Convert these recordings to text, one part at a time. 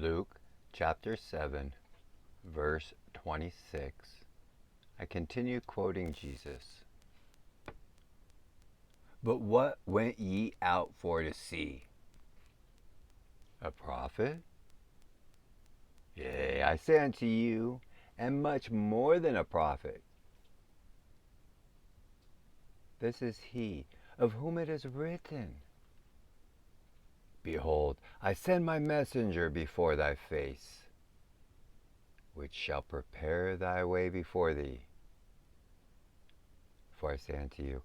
Luke chapter 7, verse 26. I continue quoting Jesus. But what went ye out for to see? A prophet? Yea, I say unto you, and much more than a prophet. This is he, of whom it is written, Behold, I send my messenger before thy face, which shall prepare thy way before thee. For I say unto you,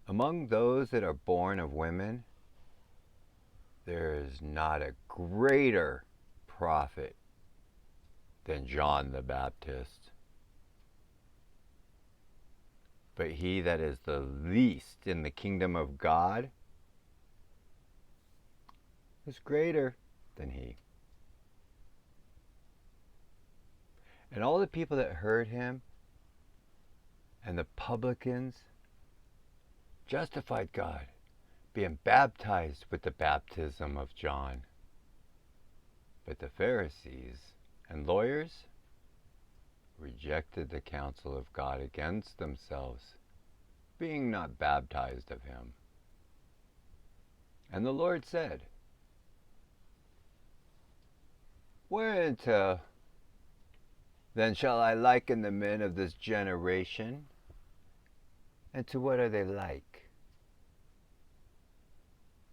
among those that are born of women, there is not a greater prophet than John the Baptist. But he that is the least in the kingdom of God is greater than he. And all the people that heard him and the publicans justified God, being baptized with the baptism of John. But the Pharisees and lawyers rejected the counsel of God against themselves, being not baptized of him. And the Lord said, Whereunto then shall I liken the men of this generation? And to what are they like?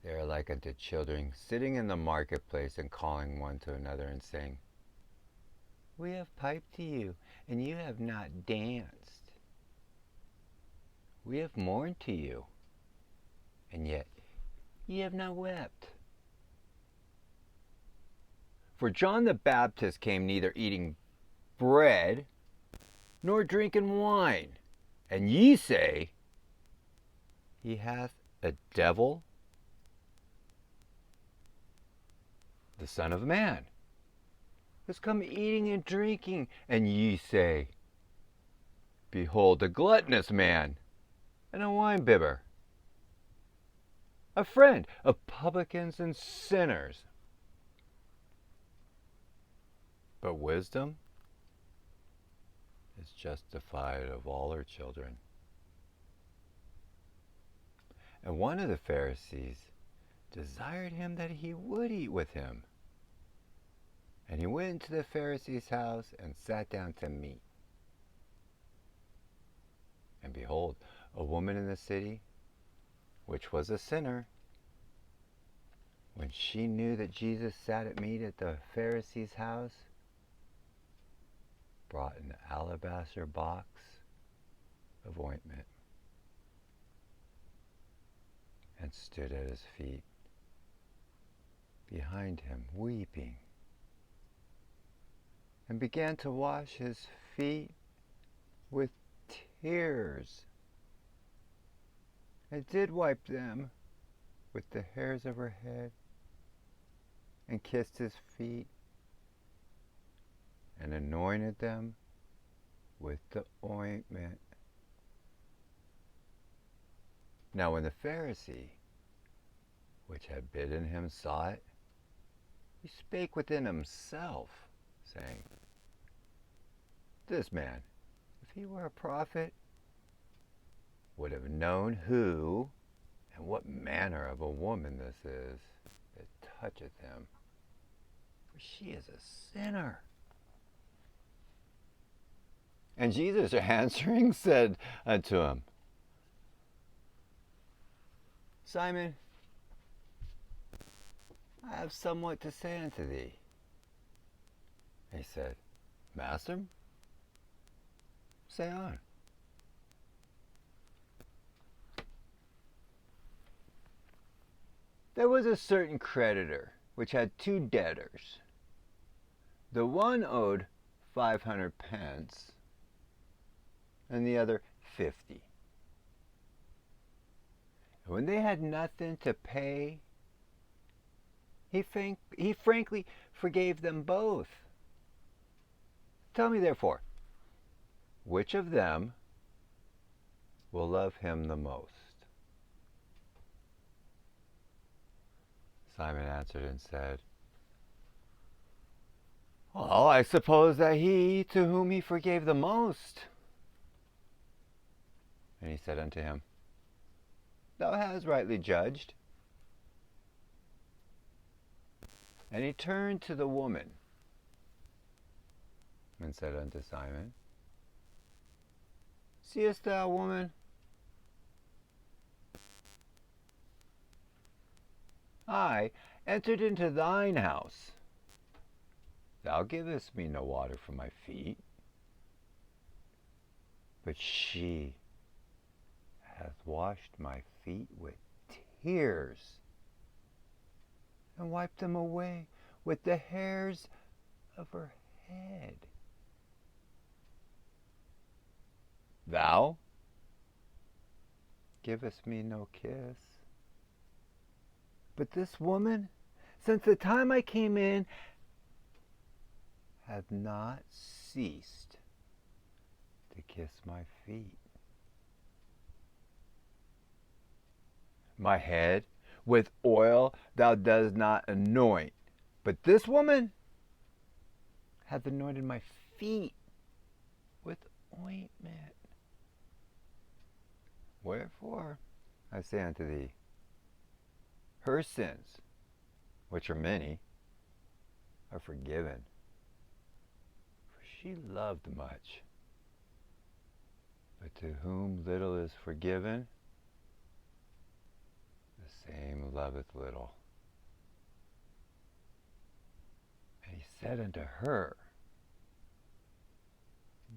They are like unto children sitting in the marketplace and calling one to another and saying, We have piped to you, and you have not danced. We have mourned to you, and yet ye have not wept. For John the Baptist came neither eating bread nor drinking wine, and ye say, He hath a devil. The Son of Man has come eating and drinking, and ye say, Behold, a gluttonous man and a winebibber, a friend of publicans and sinners. But wisdom is justified of all her children. And one of the Pharisees desired him that he would eat with him. And he went into the Pharisee's house and sat down to meat. And behold, a woman in the city, which was a sinner, when she knew that Jesus sat at meat at the Pharisee's house, brought an alabaster box of ointment and stood at his feet behind him, weeping, and began to wash his feet with tears, and did wipe them with the hairs of her head, and kissed his feet, and anointed them with the ointment. Now when the Pharisee, which had bidden him, saw it, he spake within himself, saying, This man, if he were a prophet, would have known who and what manner of a woman this is that toucheth him, for she is a sinner. And Jesus answering said unto him, Simon, I have somewhat to say unto thee. And he said, Master, say on. There was a certain creditor which had two debtors. The one owed 500 pence, and the other 50. And when they had nothing to pay, he frankly forgave them both. Tell me therefore, which of them will love him the most? Simon answered and said, Well, I suppose that he to whom he forgave the most. And he said unto him, Thou hast rightly judged. And he turned to the woman and said unto Simon, Seest thou, woman? I entered into thine house. Thou givest me no water for my feet, but she hath washed my feet with tears and wiped them away with the hairs of her head. Thou givest me no kiss, but this woman, since the time I came in, hath not ceased to kiss my feet. My head with oil thou dost not anoint, but this woman hath anointed my feet with ointment. Wherefore, I say unto thee, her sins, which are many, are forgiven, for she loved much. But to whom little is forgiven, the same loveth little. And he said unto her,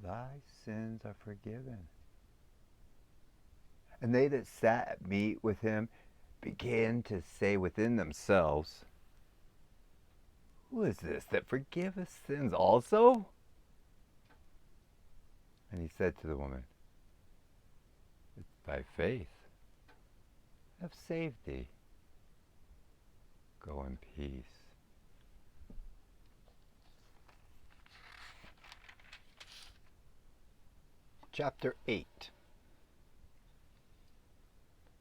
Thy sins are forgiven. And they that sat at meat with him began to say within themselves, Who is this that forgiveth sins also? And he said to the woman, Thy faith hath saved thee. Go in peace. Chapter 8.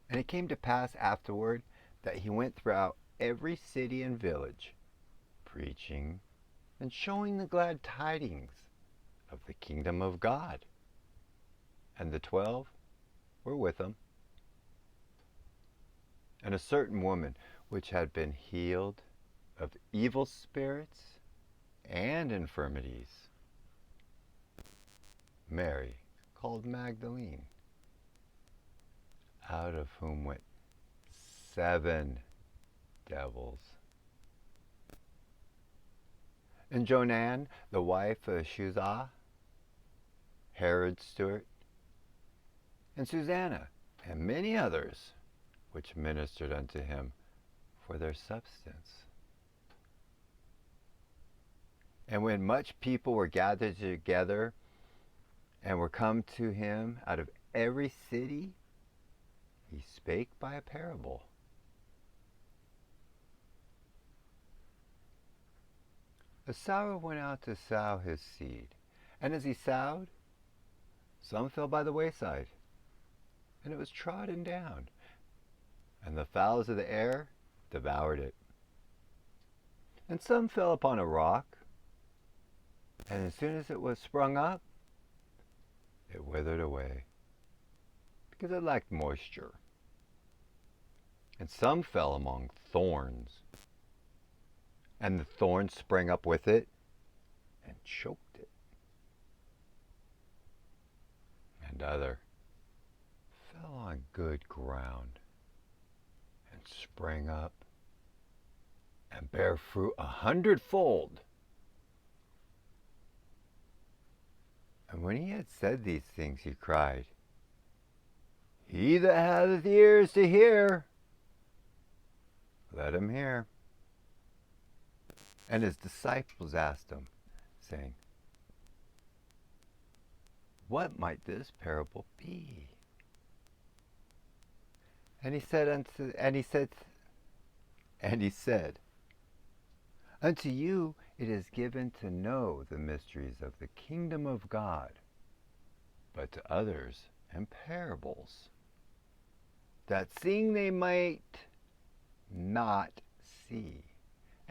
And it came to pass afterward that he went throughout every city and village, preaching and showing the glad tidings of the kingdom of God. And the 12 were with him. And a certain woman which had been healed of evil spirits and infirmities, Mary, called Magdalene, out of whom went 7 devils. And Joanna, the wife of Chuza, Herod's steward, and Susanna, and many others, which ministered unto him for their substance. And when much people were gathered together, and were come to him out of every city, he spake by a parable. A sower went out to sow his seed, and as he sowed, some fell by the wayside, and it was trodden down, and the fowls of the air devoured it. And some fell upon a rock, and as soon as it was sprung up, it withered away, because it lacked moisture. And some fell among thorns, and the thorns sprang up with it and choked it. And other fell on good ground and sprang up and bare fruit 100-fold. And when he had said these things, he cried, He that hath ears to hear, let him hear. And his disciples asked him, saying, What might this parable be? And he said, Unto you it is given to know the mysteries of the kingdom of God, but to others in parables, that seeing they might not see,